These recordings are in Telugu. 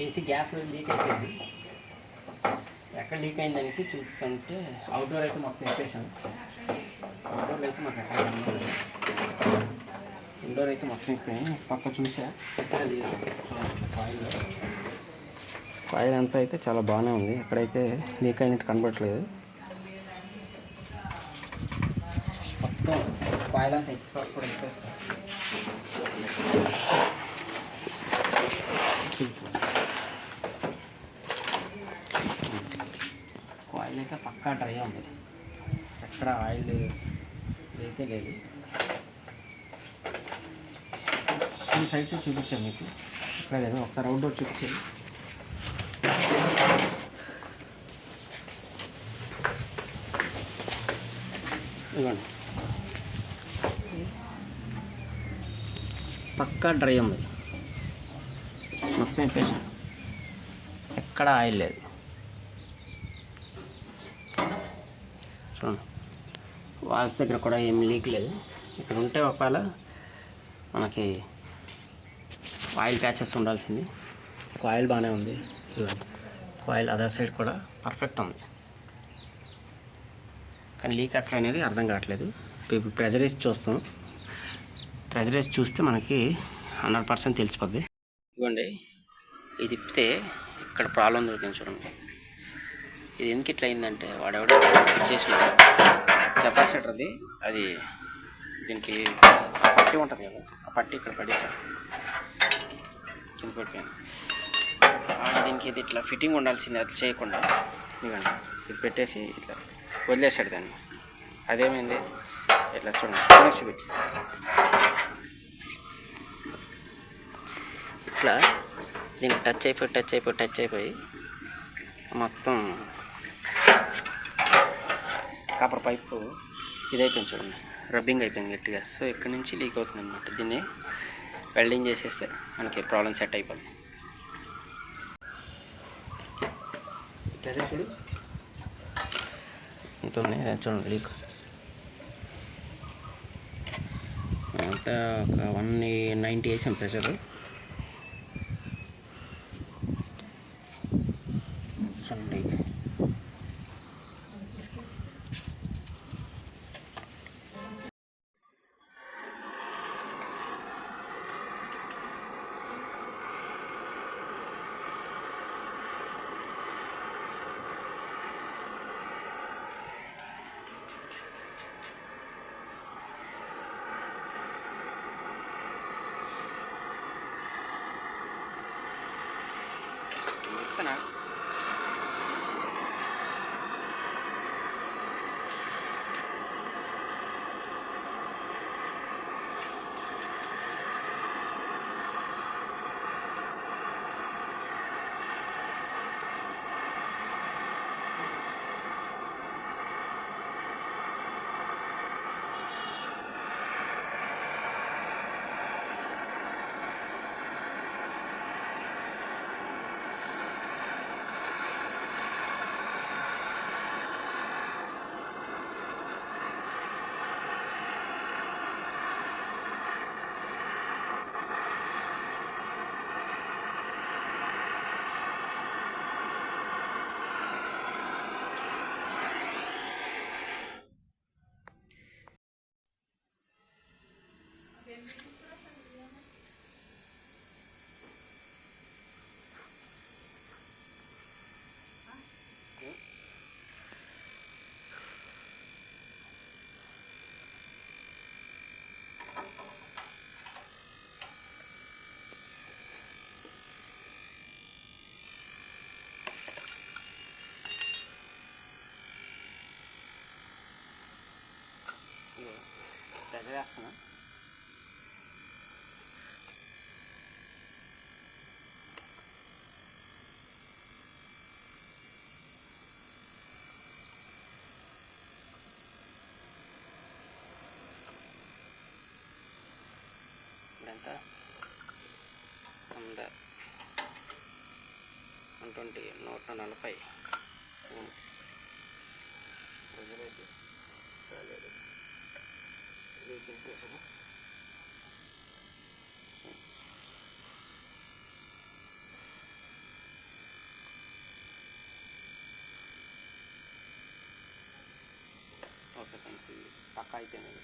ఏసీ గ్యాస్ లీక్ అయిపోయింది. ఎక్కడ లీక్ అయిందనేసి చూస్తుంటే అవుట్డోర్ అయితే మాకు నింపేశాను. అవుట్డోర్లో అయితే మాకు ఎక్కడ ఇండోర్ అయితే మొత్తం అయిపోయాయి. పక్క చూసా ఎక్కడ లేదు. కాయిల్ అంతా అయితే చాలా బాగానే ఉంది, ఎక్కడైతే లీక్ అయినట్టు కనబడట్లేదు. మొత్తం కాయిల్ అంతా ఎప్పుడు ఎక్కేస్తాను. కాయిల్ అయితే పక్కా డ్రై ఉంది, ఎక్కడ ఆయిల్ అయితే లేదు. ఈ సైడ్స్ చూపించాను మీకు, ఇక్కడ లేదు. ఒకసారి అవుట్డోర్ చూపించాను. ఇవ్వండి, పక్కా డ్రై ఉంది, మొత్తం వేపేసాను, ఎక్కడ ఆయిల్ లేదు. చూడండి, వాల్స్ దగ్గర కూడా ఏమి లీక్ లేదు. ఇక్కడ ఉంటే ఒకవేళ మనకి ఆయిల్ ప్యాచెస్ ఉండాల్సింది. కాయిల్ బాగానే ఉంది, కాయిల్ అదర్ సైడ్ కూడా పర్ఫెక్ట్ ఉంది, కానీ లీక్ ఎక్కడ అనేది అర్థం కావట్లేదు. ఇప్పుడు ప్రెజరైజ్ చూస్తాం, ప్రెజరైజ్ చూస్తే మనకి 100% తెలిసిపోద్ది. ఇవ్వండి, ఇది తిప్పితే ఇక్కడ ప్రాబ్లం దొరికింది చూడండి. ఇది ఎందుకు ఇట్లా అయిందంటే వాడెవడో చేసిన కెపాసిటర్ది, అది దీనికి పట్టి ఉంటుంది కదా, ఆ పట్టి ఇక్కడ పడేసాడు, కింద పడిపోయింది. దీనికి ఇది ఇట్లా ఫిట్టింగ్ ఉండాల్సింది, అది చేయకుండా ఇవ్వండి ఇది పెట్టేసి ఇట్లా వదిలేసాడు దాన్ని. అదేమైంది ఇట్లా చూడండి, చూపెట్టి ఇట్లా దీనికి టచ్ అయిపోయి మొత్తం కాపర్ పైపు ఇదైపోయింది చూడండి, రబ్బింగ్ అయిపోయింది గట్టిగా. సో ఇక్కడ నుంచి లీక్ అవుతుంది అనమాట. దీన్ని వెల్డింగ్ చేసేస్తే మనకి ప్రాబ్లం సెట్ అయిపోతుంది. చూడు ఉంటుంది చూడండి లీక్ అంతా ఒక 190 వేసాం ప్రెషర్. చూడండి చెప్తానా. ప్రెజర్ వేస్తున్నా. ఇదంతా 100 120 140 ప్రెజరైతే రాలేదు. సెకండ్స్ పక్కా అయిపోయింది.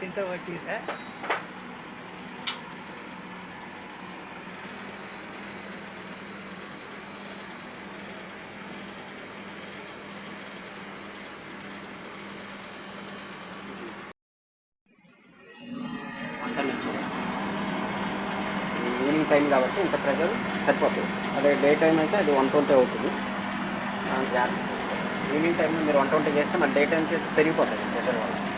ఇంత వచ్చిందా? వంట నుంచి ఈవినింగ్ టైం కాబట్టి ఇంత ప్రెషర్ సరిపోతుంది. అదే డే టైం అయితే అది 120 అవుతుంది. జాగ్రత్త. ఈవినింగ్ టైంలో మీరు 120 చేస్తే మరి డే టైం చేస్తే పెరిగిపోతుంది ప్రెషర్ వల్ల.